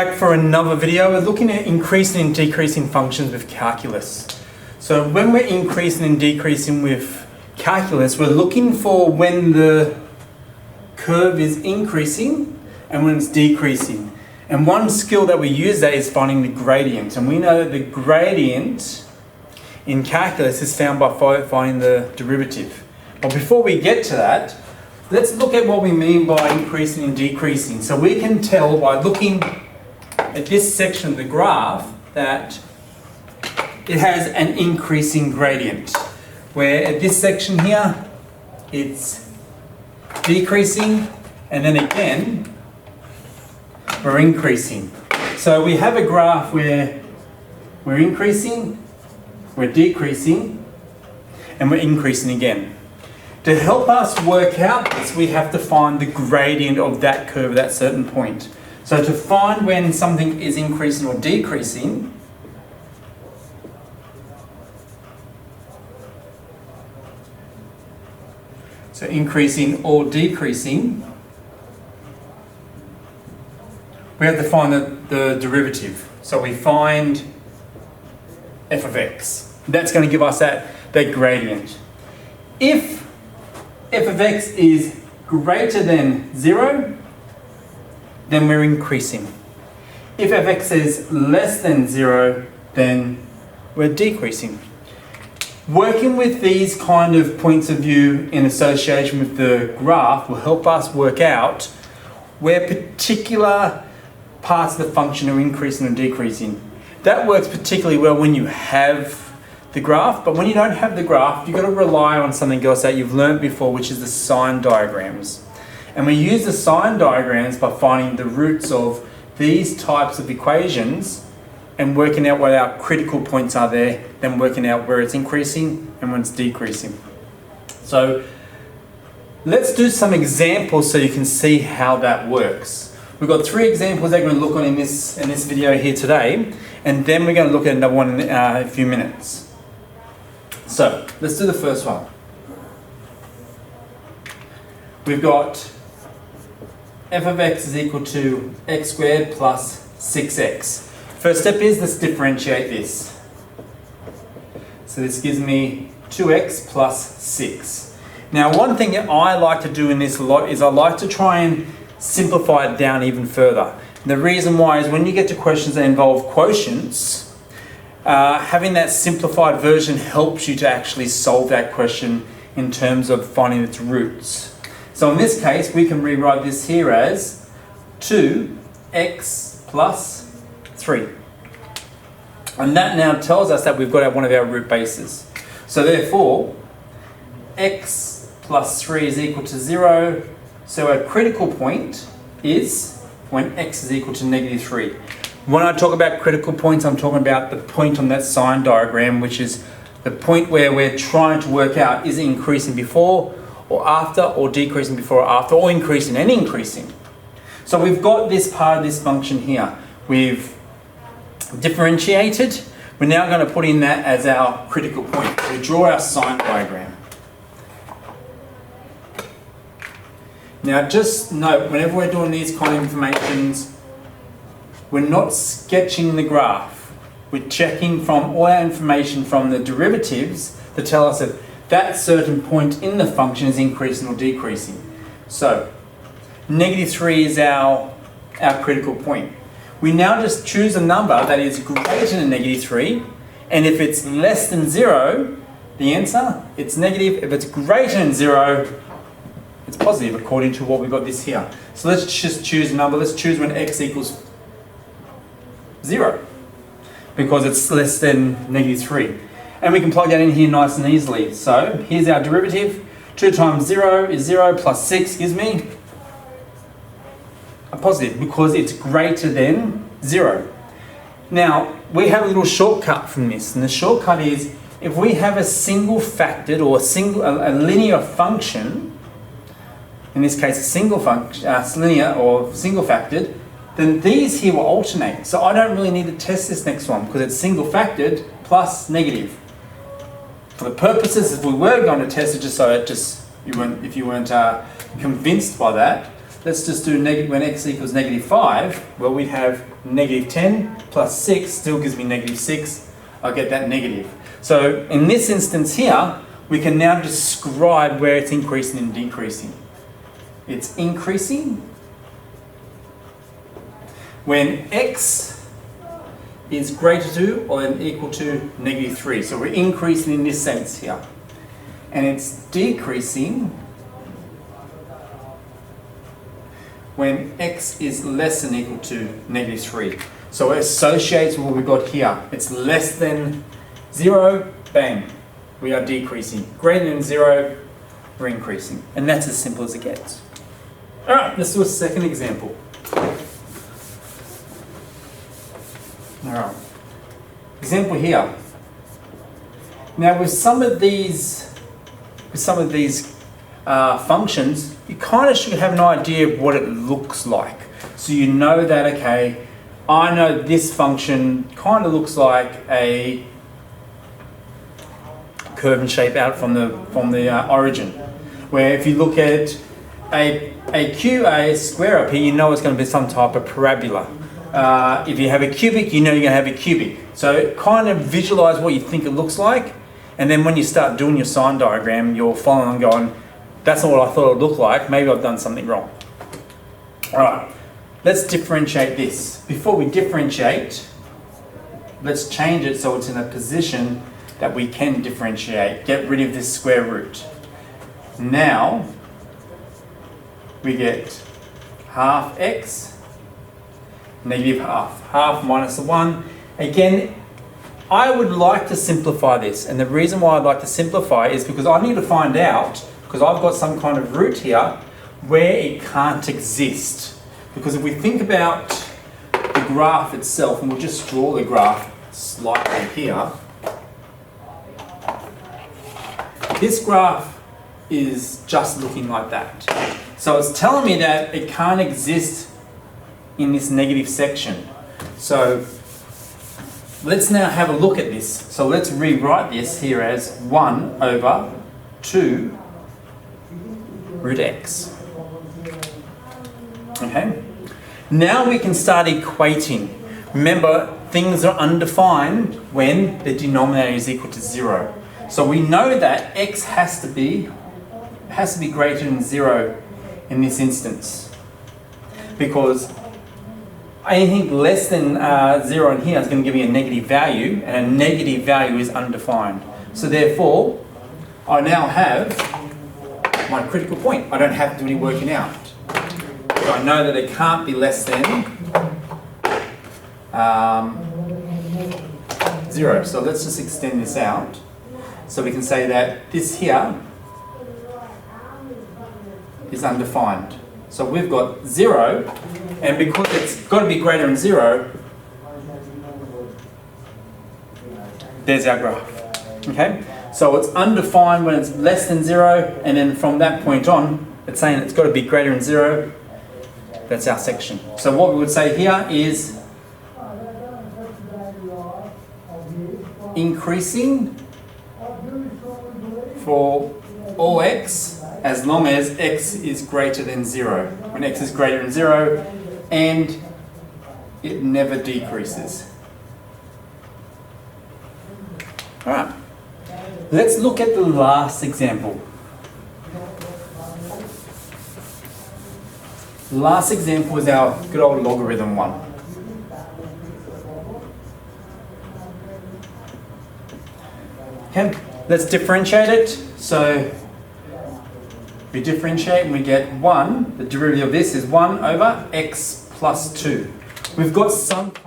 back for another video. We're looking at increasing and decreasing functions with calculus. So when we're increasing and decreasing with calculus, we're looking for when the curve is increasing and when it's decreasing. And one skill that we use that is finding the gradient. And we know that the gradient in calculus is found by finding the derivative. But before we get to that, let's look at what we mean by increasing and decreasing. So we can tell by looking at this section of the graph that it has an increasing gradient. Where at this section here, it's decreasing, and then again, we're increasing. So we have a graph where we're increasing, we're decreasing, and we're increasing again. To help us work out this, we have to find the gradient of that curve at that certain point. So to find when something is increasing or decreasing, so increasing or decreasing, we have to find the derivative. So we find f of x. That's going to give us that gradient. If f of x is greater than 0, then we're increasing. If f of x is less than 0, then we're decreasing. Working with these kind of points of view in association with the graph will help us work out where particular parts of the function are increasing and decreasing. That works particularly well when you have the graph, but when you don't have the graph, you've got to rely on something else that you've learned before, which is the sign diagrams. And we use the sign diagrams by finding the roots of these types of equations and working out what our critical points are there, then working out where it's increasing and when it's decreasing. So let's do some examples so you can see how that works. We've got 3 examples that we're going to look on in this video here today, and then we're going to look at another one in a few minutes. So let's do the first one. We've got f of x is equal to x squared plus 6x. First step is let's differentiate this. So this gives me 2x plus 6. Now one thing that I like to do in this a lot is I like to try and simplify it down even further. And the reason why is when you get to questions that involve quotients, having that simplified version helps you to actually solve that question in terms of finding its roots. So in this case, we can rewrite this here as 2x plus 3. And that now tells us that we've got one of our root bases. So therefore, x plus 3 is equal to 0. So our critical point is when x is equal to negative 3. When I talk about critical points, I'm talking about the point on that sign diagram, which is the point where we're trying to work out is it increasing before or after, or decreasing before or after, or increasing and increasing. So we've got this part of this function here. We've differentiated. We're now going to put in that as our critical point. We draw our sign diagram. Now just note, whenever we're doing these kind of informations, we're not sketching the graph. We're checking from all our information from the derivatives to tell us that that certain point in the function is increasing or decreasing. So, negative 3 is our critical point. We now just choose a number that is greater than negative 3, and if it's less than 0, the answer, it's negative. If it's greater than 0, it's positive according to what we've got this here. So let's just choose a number. Let's choose when x equals 0, because it's less than negative 3. And we can plug that in here nice and easily. So here's our derivative. 2 times 0 is 0 plus 6 gives me a positive because it's greater than 0. Now, we have a little shortcut from this, and the shortcut is if we have a single factored or a linear function, in this case a single function, linear or single factored, then these here will alternate. So I don't really need to test this next one because it's single factored plus negative. For the purposes, if we were going to test it, if you weren't convinced by that, let's just do negative when x equals -5. Well, we'd have -10 plus 6 still gives me -6. I'll get that negative. So in this instance here, we can now describe where it's increasing and decreasing. It's increasing when x is greater to or equal to -3. So we're increasing in this sense here. And it's decreasing when x is less than or equal to -3. So it associates with what we've got here. It's less than 0, bang, we are decreasing. Greater than 0, we're increasing. And that's as simple as it gets. All right, let's do a second example. All right, example here. Now with some of these functions, you kind of should have an idea of what it looks like. So you know that, okay, I know this function kind of looks like a curve and shape out from the origin. Where if you look at a square up here, you know it's going to be some type of parabola. If you have a cubic, you know you're going to have a cubic. So kind of visualize what you think it looks like, and then when you start doing your sign diagram, you're following and going, that's not what I thought it would look like, maybe I've done something wrong. All right, let's differentiate this. Before we differentiate, let's change it so it's in a position that we can differentiate, get rid of this square root. Now, we get half x, -half. Half minus the 1. Again, I would like to simplify this, and the reason why I'd like to simplify is because I need to find out, because I've got some kind of root here, where it can't exist. Because if we think about the graph itself, and we'll just draw the graph slightly here, this graph is just looking like that. So it's telling me that it can't exist in this negative section. So let's now have a look at this. So let's rewrite this here as 1 over 2 root x. Okay? Now we can start equating. Remember, things are undefined when the denominator is equal to 0. So we know that x has to be greater than 0 in this instance, because anything less than 0 in here is going to give me a negative value, and a negative value is undefined. So therefore, I now have my critical point. I don't have to do any working out. So I know that it can't be less than 0. So let's just extend this out. So we can say that this here is undefined. So we've got 0, and because it's got to be greater than 0, there's our graph. Okay? So it's undefined when it's less than 0, and then from that point on, it's saying it's got to be greater than 0. That's our section. So what we would say here is increasing for all x as long as x is greater than 0. When x is greater than 0, and it never decreases. All right. Let's look at the last example. The last example is our good old logarithm one. Okay, let's differentiate it. So we differentiate and we get 1. The derivative of this is 1 over x plus 2. We've got some